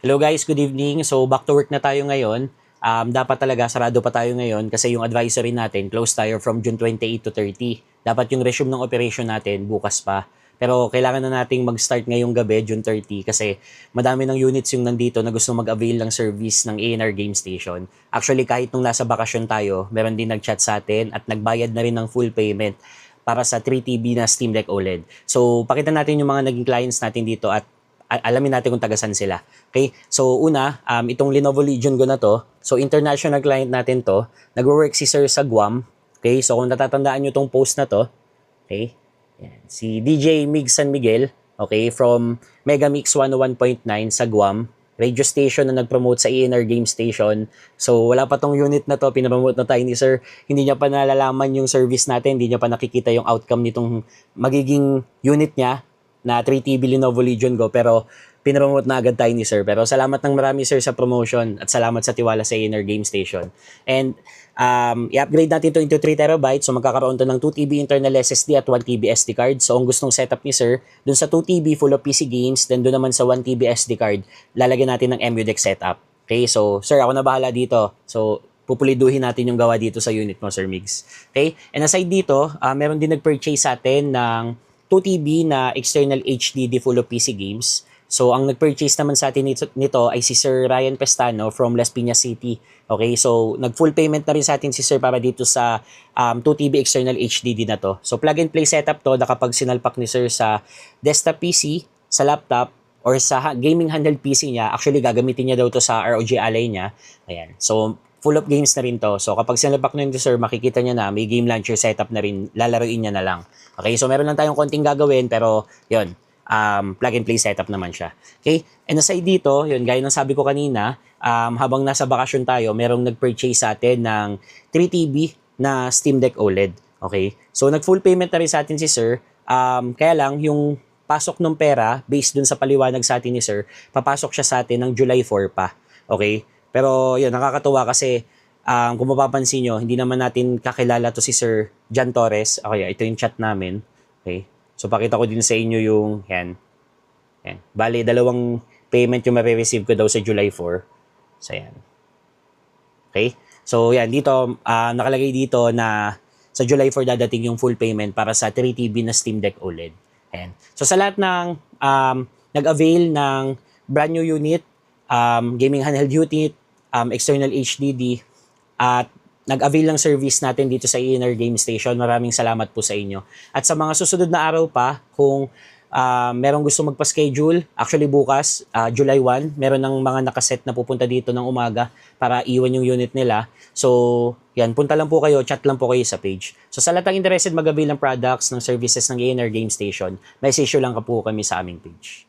Hello guys, good evening. So back to work na tayo ngayon. Dapat talaga sarado pa tayo ngayon kasi yung advisory natin close tayo from June 28 to 30. Dapat yung resume ng operation natin bukas pa. Pero kailangan na nating mag-start ngayong gabi, June 30, kasi madami ng units yung nandito na gusto mag-avail ng service ng ANR Game Station. Actually, kahit nung nasa bakasyon tayo, meron din nag-chat sa atin at nagbayad na rin ng full payment para sa 3TB na Steam Deck OLED. So, pakita natin yung mga naging clients natin dito at alamin natin kung tagasan sila. Okay? So, una, itong Lenovo Legion Go na to, so international client natin to, nagwo-work si Sir sa Guam. Okay? So, kung natatandaan nyo tong post na to, okay? Yan. Si DJ Mig San Miguel, okay, from Megamix 101.9 sa Guam, radio station na nag-promote sa ANR Game Station. So, wala pa tong unit na to, pinapromote na tayo ni Sir. Hindi niya pa nalalaman yung service natin, hindi niya pa nakikita yung outcome nitong magiging unit niya na 3TB Lenovo Legion Go, pero pinapromote na agad tayo ni Sir. Pero salamat ng marami Sir sa promotion at salamat sa tiwala sa ANR Game Station. And i-upgrade natin ito into 3TB, so magkakaroon to ng 2TB internal SSD at 1TB SD card. So kung gustong setup ni Sir, dun sa 2TB full of PC games, then dun naman sa 1TB SD card, lalagyan natin ng MUDEX setup. Okay, so Sir, ako na bahala dito. So pupuliduhin natin yung gawa dito sa unit mo, Sir Migs. Okay, and aside dito, meron din nag-purchase sa atin ng 2TB na external HDD full of PC games. So, ang nag-purchase naman sa atin nito ay si Sir Ryan Pestano from Las Piñas City. Okay, so nag-full payment na rin sa atin si Sir para dito sa 2TB external HDD na to. So, plug and play setup to na kapag sinalpak ni Sir sa desktop PC, sa laptop, or sa gaming handheld PC niya, actually gagamitin niya daw to sa ROG Ally niya. Ayan. So, full of games na rin to. So, kapag sinalpak na yun to Sir, makikita niya na may game launcher setup na rin, lalaruin niya na lang. Okay, so meron lang tayong konting gagawin, pero yun, plug and play setup naman siya. Okay, and aside dito, yun, gaya ng sabi ko kanina, habang nasa bakasyon tayo, merong nag-purchase sa atin ng 3TB na Steam Deck OLED. Okay, so nag-full payment na rin sa atin si Sir, kaya lang, yung pasok ng pera, based dun sa paliwanag sa atin ni Sir, papasok siya sa atin ng July 4 pa. Okay, pero yun, nakakatuwa kasi kung mapapansin nyo, hindi naman natin kakilala to si Sir John Torres. Okay, ito yung chat namin. Okay. So, pakita ko din sa inyo yung yan. Yan. Bali, dalawang payment yung ma-receive ko daw sa July 4. So, yan. Okay. So, yan. Dito, nakalagay dito na sa July 4 dadating yung full payment para sa 3TB na Steam Deck OLED. Yan. So, sa lahat ng nag-avail ng brand new unit, gaming handheld unit, external HDD, at nag-avail ng service natin dito sa ANR Game Station. Maraming salamat po sa inyo. At sa mga susunod na araw pa, kung merong gusto magpa-schedule, actually bukas, July 1, meron ng mga nakaset na pupunta dito ng umaga para iwan yung unit nila. So, yan, punta lang po kayo, chat lang po kayo sa page. So, sa lahat ng interested mag-avail ng products, ng services ng ANR Game Station, message lang ka po kami sa aming page.